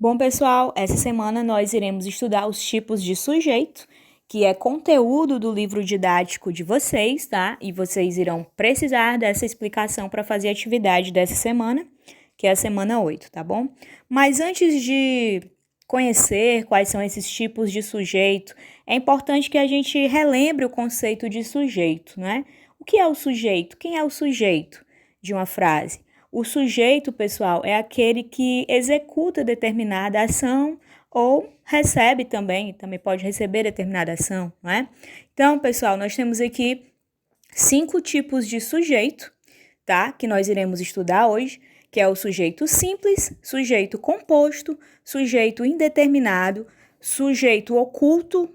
Bom, pessoal, essa semana nós iremos estudar os tipos de sujeito, que é conteúdo do livro didático de vocês, tá? E vocês irão precisar dessa explicação para fazer a atividade dessa semana, que é a semana 8, tá bom? Mas antes de conhecer quais são esses tipos de sujeito, é importante que a gente relembre o conceito de sujeito, né? O que é o sujeito? Quem é o sujeito de uma frase? O sujeito, pessoal, é aquele que executa determinada ação ou recebe também pode receber determinada ação, não é? Então, pessoal, nós temos aqui 5 tipos de sujeito, tá? Que nós iremos estudar hoje, que é o sujeito simples, sujeito composto, sujeito indeterminado, sujeito oculto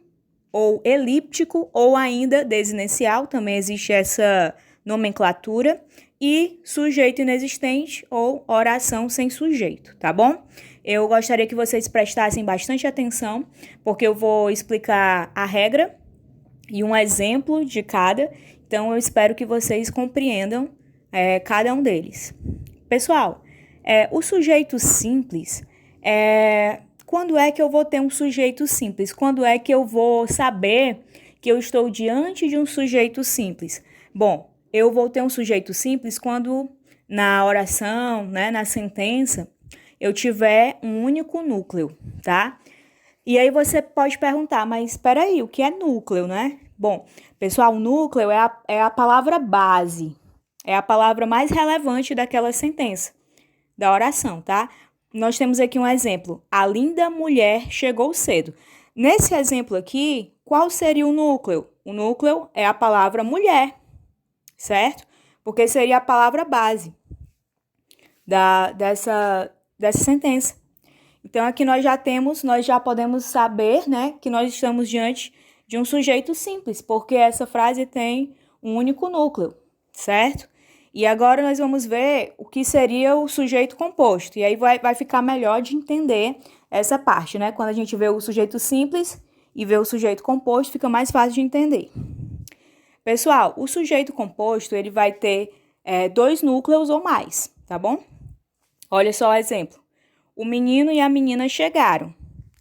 ou elíptico ou ainda desinencial, também existe essa nomenclatura, e sujeito inexistente ou oração sem sujeito, tá bom? Eu gostaria que vocês prestassem bastante atenção, porque eu vou explicar a regra e um exemplo de cada, então eu espero que vocês compreendam cada um deles. Pessoal, o sujeito simples, quando é que eu vou ter um sujeito simples? Quando é que eu vou saber que eu estou diante de um sujeito simples? Bom, eu vou ter um sujeito simples quando na oração, né, na sentença, eu tiver um único núcleo, tá? E aí você pode perguntar, mas espera aí, o que é núcleo, né? Bom, pessoal, núcleo é a palavra base, é a palavra mais relevante daquela sentença, da oração, tá? Nós temos aqui um exemplo, a linda mulher chegou cedo. Nesse exemplo aqui, qual seria o núcleo? O núcleo é a palavra mulher, certo? Porque seria a palavra base dessa sentença. Então, aqui nós já podemos saber, né, que nós estamos diante de um sujeito simples, porque essa frase tem um único núcleo, certo? E agora nós vamos ver o que seria o sujeito composto, e aí vai ficar melhor de entender essa parte, né? Quando a gente vê o sujeito simples e vê o sujeito composto, fica mais fácil de entender. Pessoal, o sujeito composto, ele vai ter 2 núcleos ou mais, tá bom? Olha só o exemplo. O menino e a menina chegaram.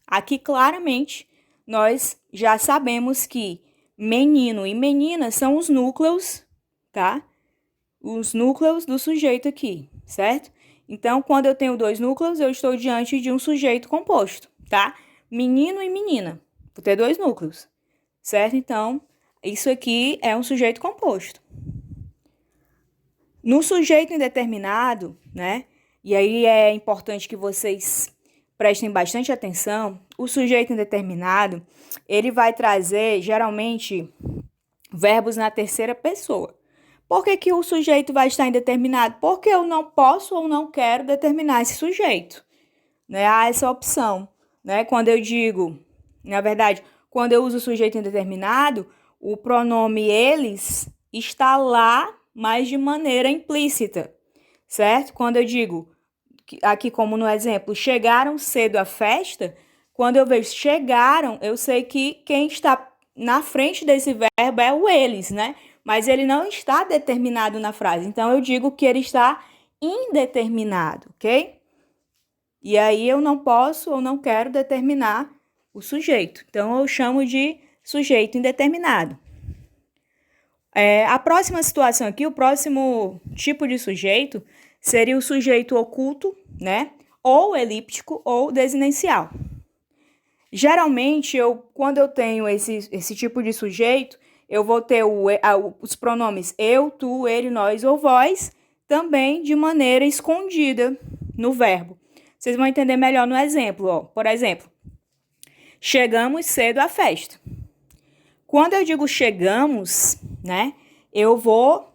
Aqui, claramente, nós já sabemos que menino e menina são os núcleos, tá? Os núcleos do sujeito aqui, certo? Então, quando eu tenho 2 núcleos, eu estou diante de um sujeito composto, tá? Menino e menina. Vou ter 2 núcleos, certo? Então, isso aqui é um sujeito composto. No sujeito indeterminado, né? E aí é importante que vocês prestem bastante atenção. O sujeito indeterminado, ele vai trazer, geralmente, verbos na terceira pessoa. Por que o sujeito vai estar indeterminado? Porque eu não posso ou não quero determinar esse sujeito, né? Há essa opção, né? Quando eu digo, na verdade, quando eu uso o sujeito indeterminado, o pronome eles está lá, mas de maneira implícita, certo? Quando eu digo, aqui como no exemplo, chegaram cedo à festa, quando eu vejo chegaram, eu sei que quem está na frente desse verbo é o eles, né? Mas ele não está determinado na frase, então eu digo que ele está indeterminado, ok? E aí eu não posso ou não quero determinar o sujeito, então eu chamo de sujeito indeterminado. A próxima situação aqui, o próximo tipo de sujeito seria o sujeito oculto, né? Ou elíptico ou desinencial. Geralmente, quando eu tenho esse tipo de sujeito, eu vou ter os pronomes eu, tu, ele, nós ou vós, também de maneira escondida no verbo. Vocês vão entender melhor no exemplo, ó. Por exemplo, chegamos cedo à festa. Quando eu digo chegamos, né, eu vou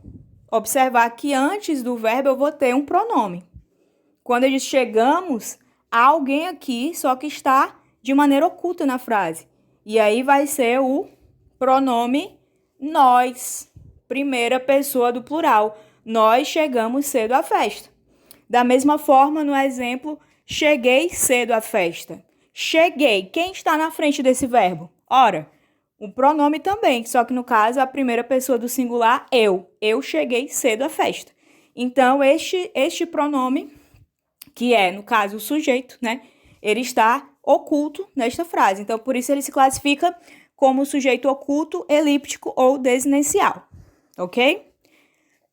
observar que antes do verbo eu vou ter um pronome. Quando eu digo chegamos, há alguém aqui, só que está de maneira oculta na frase. E aí vai ser o pronome nós, primeira pessoa do plural. Nós chegamos cedo à festa. Da mesma forma, no exemplo, cheguei cedo à festa. Cheguei. Quem está na frente desse verbo? Ora, o pronome também, só que no caso, a primeira pessoa do singular, eu. Eu cheguei cedo à festa. Então, este pronome, que é, no caso, o sujeito, né? ele está oculto nesta frase. Então, por isso ele se classifica como sujeito oculto, elíptico ou desinencial, ok?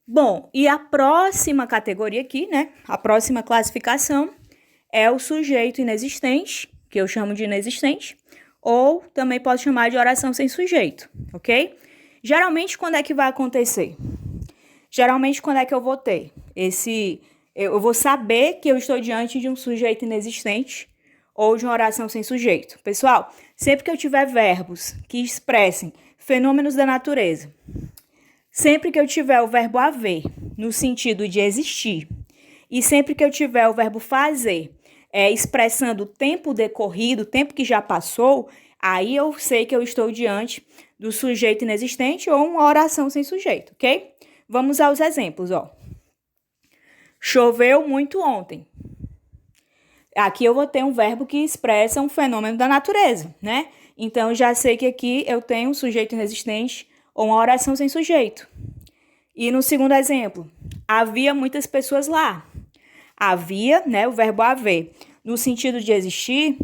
Bom, e a próxima categoria aqui, né? A próxima classificação é o sujeito inexistente, que eu chamo de inexistente, ou também posso chamar de oração sem sujeito, ok? Geralmente, quando é que vai acontecer? Geralmente, quando é que eu vou ter eu vou saber que eu estou diante de um sujeito inexistente ou de uma oração sem sujeito. Pessoal, sempre que eu tiver verbos que expressem fenômenos da natureza, sempre que eu tiver o verbo haver, no sentido de existir, e sempre que eu tiver o verbo fazer, expressando o tempo decorrido, o tempo que já passou, aí eu sei que eu estou diante do sujeito inexistente ou uma oração sem sujeito, ok? Vamos aos exemplos, ó. Choveu muito ontem. Aqui eu vou ter um verbo que expressa um fenômeno da natureza, né? Então, já sei que aqui eu tenho um sujeito inexistente ou uma oração sem sujeito. E no segundo exemplo, havia muitas pessoas lá. Havia, né, o verbo haver. No sentido de existir,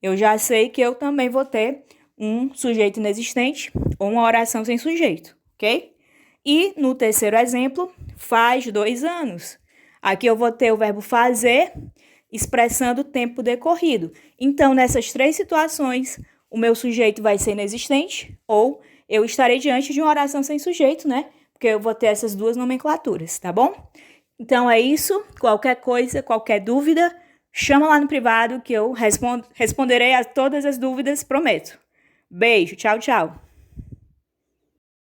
eu já sei que eu também vou ter um sujeito inexistente ou uma oração sem sujeito, ok? E no terceiro exemplo, faz 2 anos. Aqui eu vou ter o verbo fazer, expressando o tempo decorrido. Então, nessas 3 situações, o meu sujeito vai ser inexistente ou eu estarei diante de uma oração sem sujeito, né? Porque eu vou ter essas 2 nomenclaturas, tá bom? Então, é isso. Qualquer coisa, qualquer dúvida, chama lá no privado que eu responderei a todas as dúvidas, prometo. Beijo, tchau, tchau.